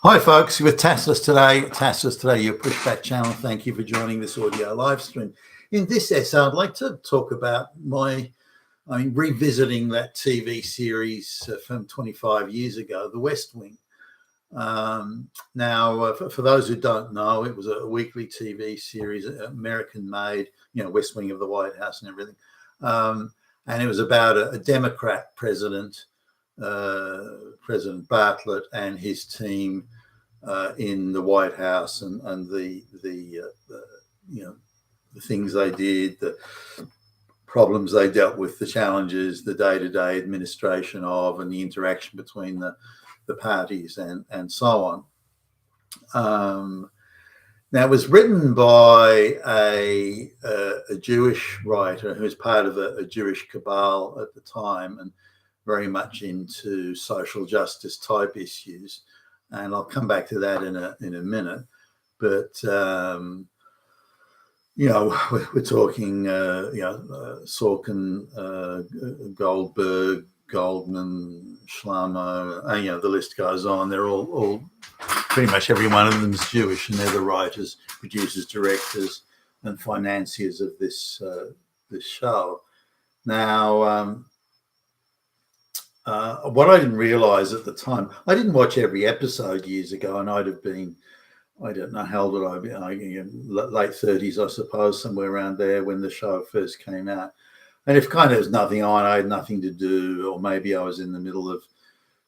Hi, folks. With Tassless today, your pushback channel. Thank you for joining this audio live stream. In this essay, I'd like to talk about revisiting that TV series from 25 years ago, The West Wing. For those who don't know, it was a weekly TV series, American-made, West Wing of the White House and everything. And it was about a Democrat president, President Bartlett, and his team in the White House, and the things they did, the problems they dealt with, the challenges, the day-to-day administration of, and the interaction between the parties and so on. Now, it was written by a Jewish writer who was part of a Jewish cabal at the time and very much into social justice type issues. And I'll come back to that in a minute. But, we're talking, Sorkin, Goldberg, Goldman, Shlomo, the list goes on. They're all pretty much every one of them is Jewish, and they're the writers, producers, directors, and financiers of this show. Now, what I didn't realize at the time, I didn't watch every episode years ago, and I'd have been, I don't know how old would I be, late 30s, I suppose, somewhere around there when the show first came out. And if kind of there was nothing on, I had nothing to do, or maybe I was in the middle of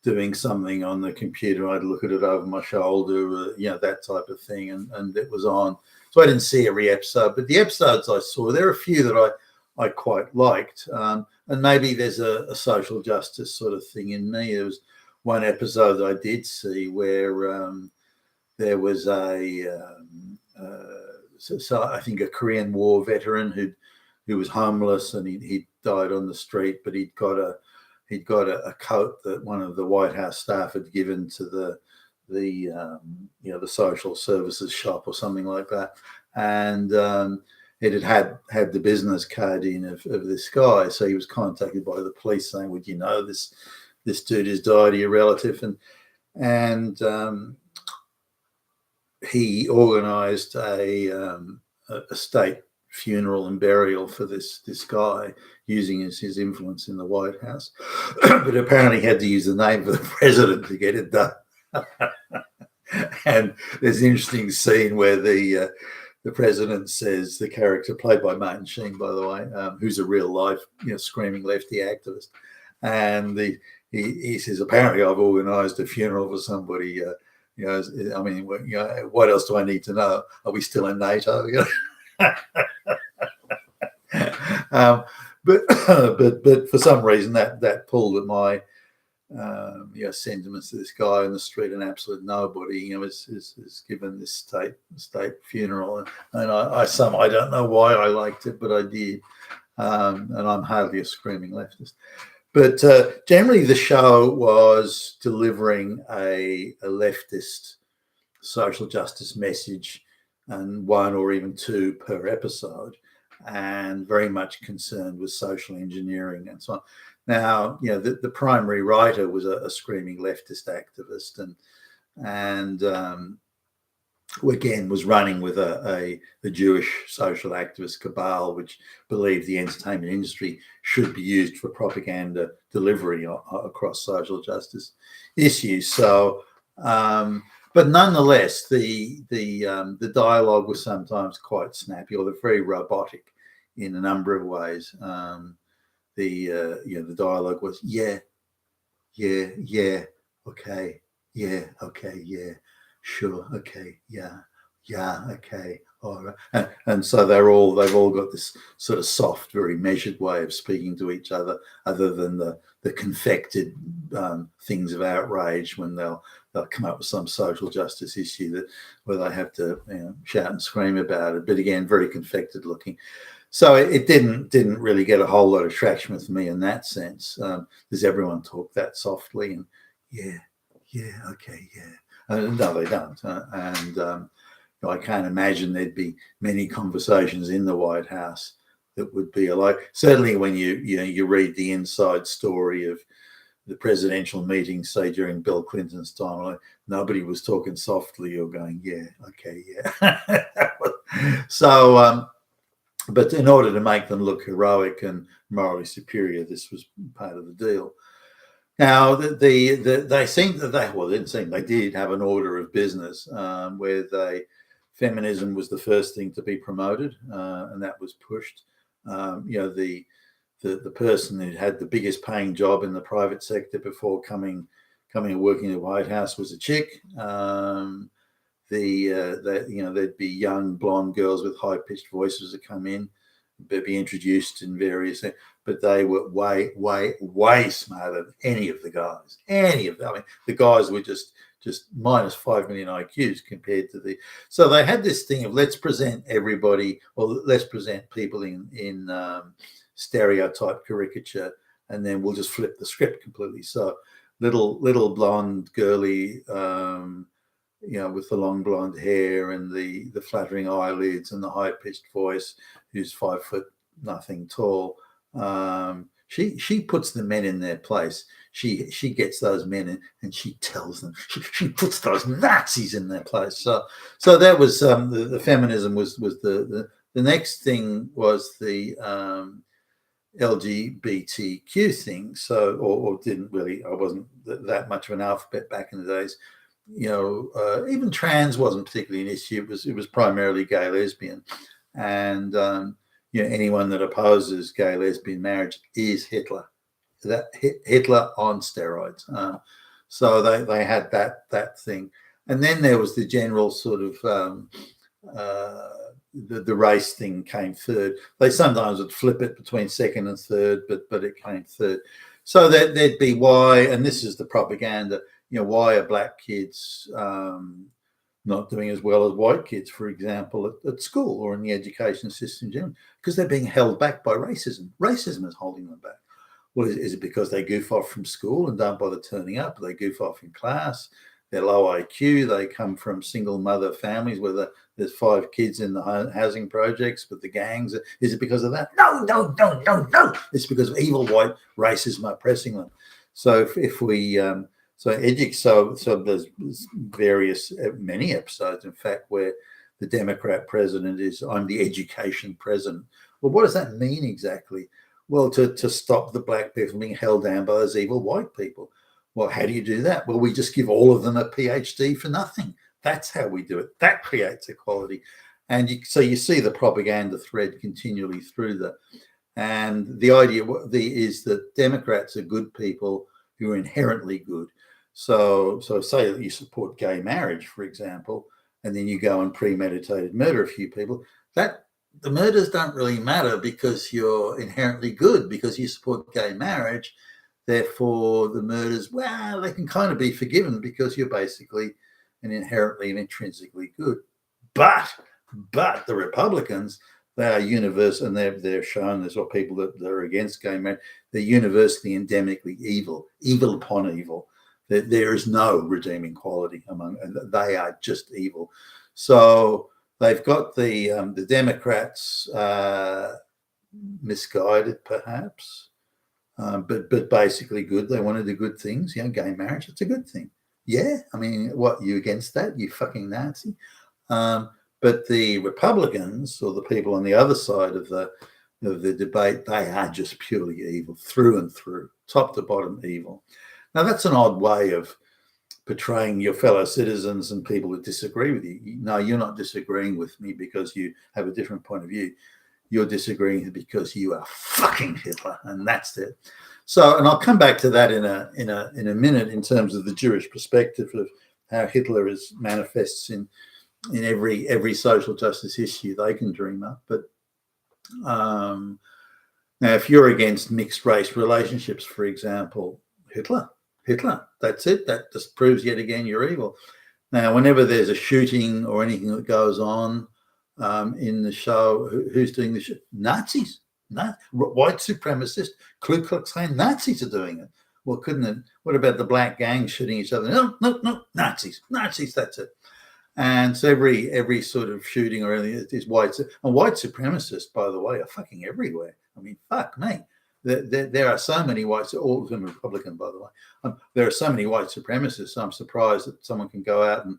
doing something on the computer, I'd look at it over my shoulder, that type of thing, and it was on. So I didn't see every episode, but the episodes I saw, there are a few that I quite liked. And maybe there's a social justice sort of thing in me. There was one episode that I did see where there was I think a Korean War veteran who was homeless, and he died on the street, but he'd got a coat that one of the White House staff had given to the social services shop or something like that, and it had the business card in of this guy. So he was contacted by the police saying, "Would you know this dude has died, your relative?" And he organised a state funeral and burial for this guy, using his influence in the White House. But apparently he had to use the name of the president to get it done. And there's an interesting scene where the president says, the character played by Martin Sheen, by the way, who's a real life, screaming lefty activist, and he says, apparently I've organised a funeral for somebody. What else do I need to know? Are we still in NATO? But for some reason that pulled at my sentiments to this guy in the street, an absolute nobody, is given this state funeral, and I don't know why I liked it, but I did, and I'm hardly a screaming leftist. But generally, the show was delivering a leftist social justice message, and one or even two per episode, and very much concerned with social engineering and so on. Now, the primary writer was a screaming leftist activist, and again was running with a Jewish social activist cabal, which believed the entertainment industry should be used for propaganda delivery across social justice issues. So, but nonetheless, the dialogue was sometimes quite snappy, or they're very robotic in a number of ways. The dialogue was yeah, okay, yeah, sure, okay, yeah, okay, all right. And so they've all got this sort of soft, very measured way of speaking to each other than the confected things of outrage when they'll come up with some social justice issue where they have to shout and scream about it. But again, very confected looking. So it didn't really get a whole lot of traction with me in that sense. Does everyone talk that softly? And yeah, okay, yeah. No, they don't. I can't imagine there'd be many conversations in the White House that would be alike. Certainly when you read the inside story of presidential meetings, say during Bill Clinton's time, like, nobody was talking softly or going, yeah, okay, yeah. So, but in order to make them look heroic and morally superior, this was part of the deal. Now, they seemed that they did have an order of business where feminism was the first thing to be promoted, and that was pushed. The person who had the biggest paying job in the private sector before coming and working in the White House was a chick. There'd be young blonde girls with high pitched voices that come in, they'd be introduced in various things, but they were way smarter than any of the guys. I mean, the guys were just minus 5 million IQs compared to so they had this thing of let's present everybody, or let's present people in stereotype caricature, and then we'll just flip the script completely. So little blonde girly, with the long blonde hair and the flattering eyelids and the high pitched voice, who's 5 foot nothing tall. She puts the men in their place. She gets those men in, and she tells them. She puts those Nazis in their place. So that was the feminism was the next thing was the LGBTQ thing. So or didn't really. I wasn't that much of an alphabet back in the days. Even trans wasn't particularly an issue. It was primarily gay, lesbian, and anyone that opposes gay, lesbian marriage is Hitler. That Hitler on steroids. So they had that thing, and then there was the general sort of the race thing came third. They sometimes would flip it between second and third, but it came third. So there'd be why, and this is the propaganda. Why are black kids not doing as well as white kids, for example, at school or in the education system generally? Because they're being held back by racism. Racism is holding them back. Well, is it because they goof off from school and don't bother turning up? They goof off in class. They're low IQ. They come from single mother families where there's 5 kids in the housing projects with the gangs. Is it because of that? No. It's because of evil white racism oppressing them. So if we so there's many episodes, in fact, where the Democrat president is, I'm the education president. Well, what does that mean exactly? Well, to stop the black people being held down by those evil white people. Well, how do you do that? Well, we just give all of them a PhD for nothing. That's how we do it. That creates equality. And so you see the propaganda thread continually through that. And the idea is that Democrats are good people who are inherently good. So say that you support gay marriage, for example, and then you go and premeditated murder a few people, that the murders don't really matter because you're inherently good, because you support gay marriage. Therefore, the murders, well, they can kind of be forgiven because you're basically inherently and intrinsically good. But the Republicans, they are universal, and they're shown this, or people that are against gay marriage, they're universally endemically evil upon evil. There is no redeeming quality among, and they are just evil. So they've got the Democrats misguided, perhaps, but basically good. They want to do good things. Gay marriage, it's a good thing. Yeah, I mean, what, you against that? You fucking Nazi. But the Republicans, or the people on the other side of the debate, they are just purely evil, through and through, top to bottom evil. Now, that's an odd way of portraying your fellow citizens and people who disagree with you. No, you're not disagreeing with me because you have a different point of view. You're disagreeing because you are fucking Hitler, and that's it. So, and I'll come back to that in a minute in terms of the Jewish perspective of how Hitler manifests in every social justice issue they can dream up. But now, if you're against mixed race relationships, for example, Hitler, that's it. That just proves yet again you're evil. Now, whenever there's a shooting or anything that goes on in the show, who's doing the shit? Nazis, white supremacists, Ku Klux Klan, Nazis are doing it. Well, couldn't it? What about the black gangs shooting each other? No, Nazis, that's it. And so every sort of shooting or anything is white. And white supremacists, by the way, are fucking everywhere. I mean, fuck me. there are so many whites, all of them Republican, by the way. There are so many white supremacists. I'm surprised that someone can go out and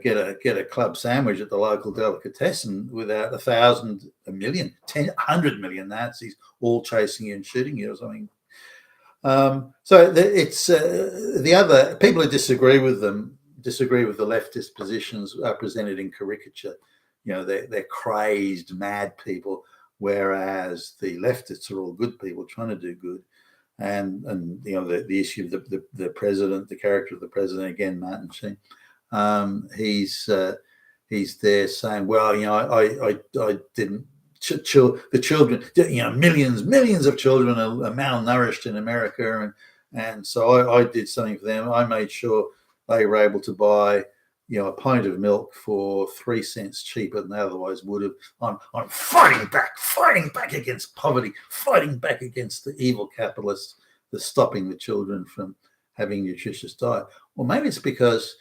get a club sandwich at the local delicatessen without 1,000, a million, 100 million Nazis all chasing you and shooting you or something. So it's the other people who disagree with the leftist positions are presented in caricature. They're crazed, mad people, whereas the leftists are all good people trying to do good. And the issue of the president, the character of the president, again, Martin Sheen, he's there saying, well, I didn't. The children, millions of children are malnourished in America, and so I did something for them. I made sure they were able to buy, a pint of milk for 3 cents cheaper than they otherwise would have. I'm fighting back against poverty, fighting back against the evil capitalists that's stopping the children from having nutritious diet. Well, maybe it's because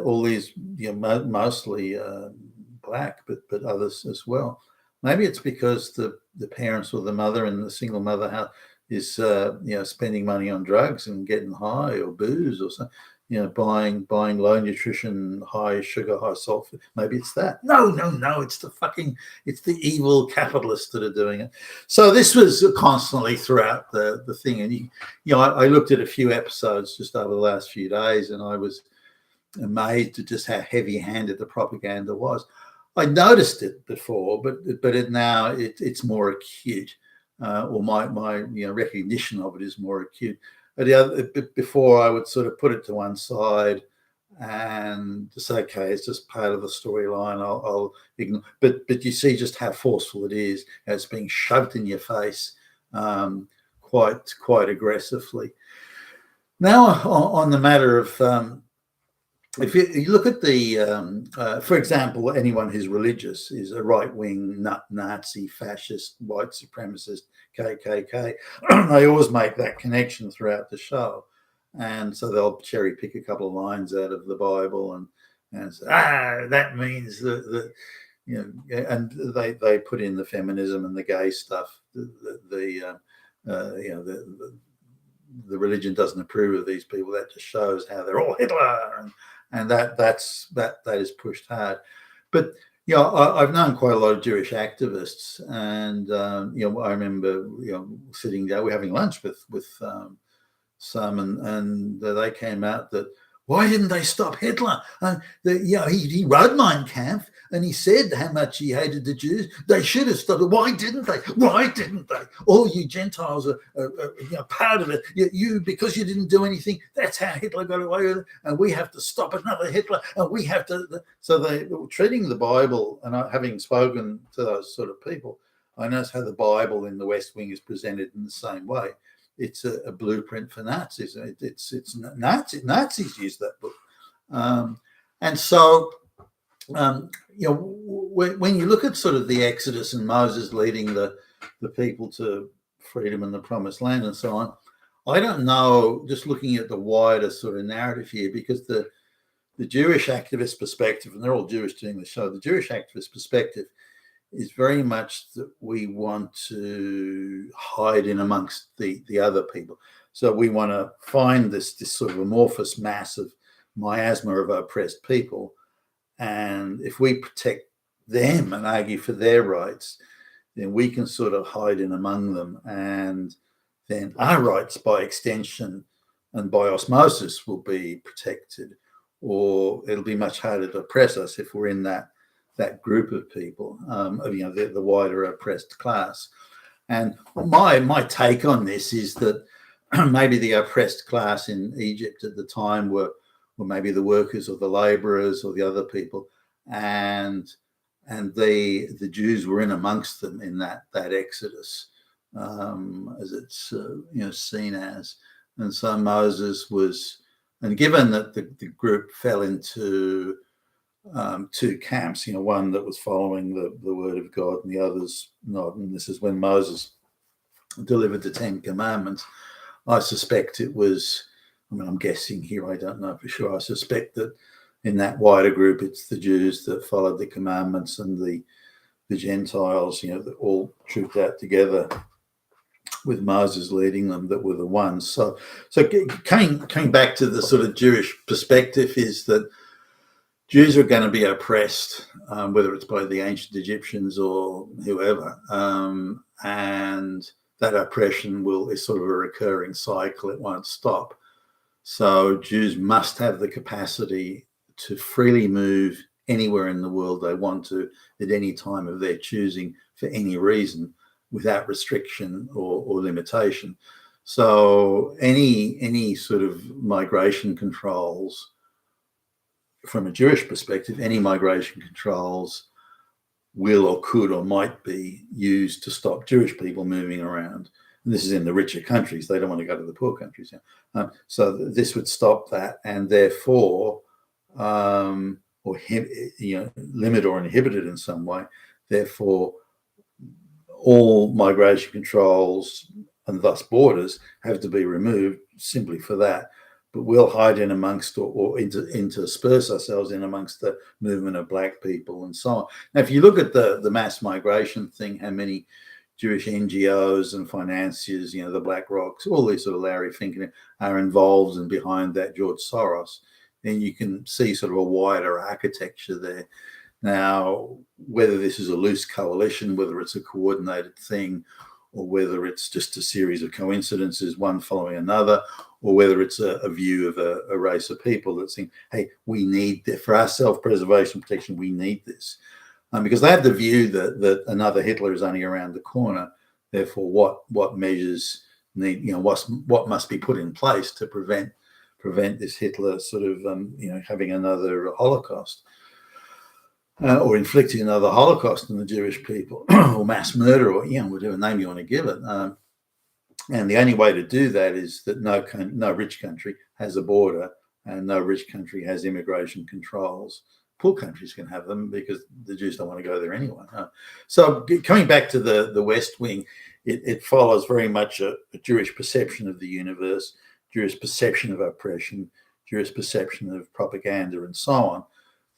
all these, mostly black, but others as well. Maybe it's because the parents or the mother in the single mother house is spending money on drugs and getting high or booze or something, buying low nutrition, high sugar, high salt. Maybe it's that. No, it's it's the evil capitalists that are doing it. So this was constantly throughout the thing, and I looked at a few episodes just over the last few days, and I was amazed at just how heavy-handed the propaganda was. I noticed it before, but now it's more acute, or my recognition of it is more acute. Before, I would sort of put it to one side and just say, okay, it's just part of the storyline. I'll ignore. But you see just how forceful it is. It's being shoved in your face quite aggressively. Now, on the matter of if you look at for example, anyone who's religious is a right-wing Nazi, fascist, white supremacist, KKK. They always make that connection throughout the show, and so they'll cherry pick a couple of lines out of the Bible and say, that means that and they put in the feminism and the gay stuff. The religion doesn't approve of these people. That just shows how they're all Hitler, and that is pushed hard. But I've known quite a lot of Jewish activists, and I remember sitting down, we're having lunch with some, and they came out that, why didn't they stop Hitler? He wrote Mein Kampf, and he said how much he hated the Jews. They should have stopped it. Why didn't they? All you Gentiles are part of it. Because you didn't do anything, that's how Hitler got away with it, and we have to stop another Hitler, and we have to. So they were treating the Bible, and having spoken to those sort of people, I notice how the Bible in the West Wing is presented in the same way. It's a blueprint for Nazis. It's Nazis use that book, and so when you look at sort of the Exodus and Moses leading the people to freedom and the Promised Land and so on, I don't know. Just looking at the wider sort of narrative here, because the Jewish activist perspective, and they're all Jewish doing the show, the Jewish activist perspective is very much that we want to hide in amongst the other people. So we want to find this sort of amorphous mass of miasma of oppressed people. And if we protect them and argue for their rights, then we can sort of hide in among them. And then our rights by extension and by osmosis will be protected, or it'll be much harder to oppress us if we're in that group of people, the wider oppressed class. And my take on this is that maybe the oppressed class in Egypt at the time were maybe the workers or the laborers or the other people, and the Jews were in amongst them in that exodus, as it's seen as. And so Moses was, and given that the group fell into two camps, one that was following the word of God and the others not. And this is when Moses delivered the 10 Commandments. I suspect it was, I'm guessing here, I don't know for sure. I suspect that in that wider group, it's the Jews that followed the commandments and the Gentiles, that all trooped out together with Moses leading them, that were the ones. So coming back to the sort of Jewish perspective is that Jews are going to be oppressed, whether it's by the ancient Egyptians or whoever, and that oppression is sort of a recurring cycle. It won't stop. So Jews must have the capacity to freely move anywhere in the world they want to at any time of their choosing for any reason, without restriction or limitation. So any sort of migration controls, from a Jewish perspective, any migration controls will or could or might be used to stop Jewish people moving around. And this is in the richer countries. They don't want to go to the poor countries. So this would stop that, and therefore, limit or inhibit it in some way. Therefore, all migration controls and thus borders have to be removed simply for that. But we'll hide in amongst or intersperse ourselves in amongst the movement of black people and so on. Now, if you look at the mass migration thing, how many Jewish NGOs and financiers, the Black Rocks, all these sort of Larry Fink are involved, and behind that George Soros, then you can see sort of a wider architecture there. Now, whether this is a loose coalition, whether it's a coordinated thing, or whether it's just a series of coincidences, one following another, or whether it's a view of a race of people that think, hey, we need this for our self-preservation protection, we need this. Because they have the view that another Hitler is only around the corner. Therefore, what measures need, what must be put in place to prevent this Hitler sort of, having another Holocaust. Or inflicting another Holocaust on the Jewish people, or mass murder, or whatever name you want to give it. And the only way to do that is that no rich country has a border, and no rich country has immigration controls. Poor countries can have them because the Jews don't want to go there anyway. So coming back to the West Wing, it follows very much a Jewish perception of the universe, Jewish perception of oppression, Jewish perception of propaganda, and so on.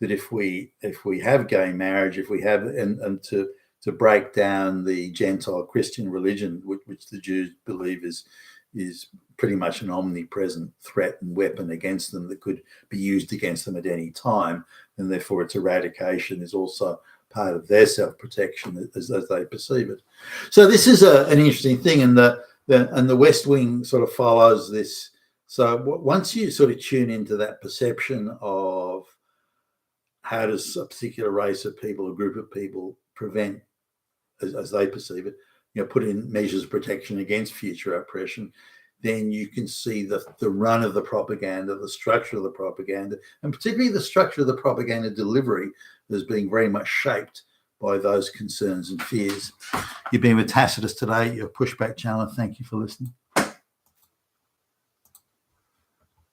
That if we have gay marriage, if we have and to break down the Gentile Christian religion, which the Jews believe is pretty much an omnipresent threat and weapon against them that could be used against them at any time, and therefore its eradication is also part of their self-protection as they perceive it. So this is an interesting thing, and the West Wing sort of follows this. So once you sort of tune into that perception of how does a particular race of people, a group of people, prevent, as they perceive it, put in measures of protection against future oppression, then you can see the run of the propaganda, the structure of the propaganda, and particularly the structure of the propaganda delivery as being very much shaped by those concerns and fears. You've been with Tacitus today, your Pushback channel. Thank you for listening.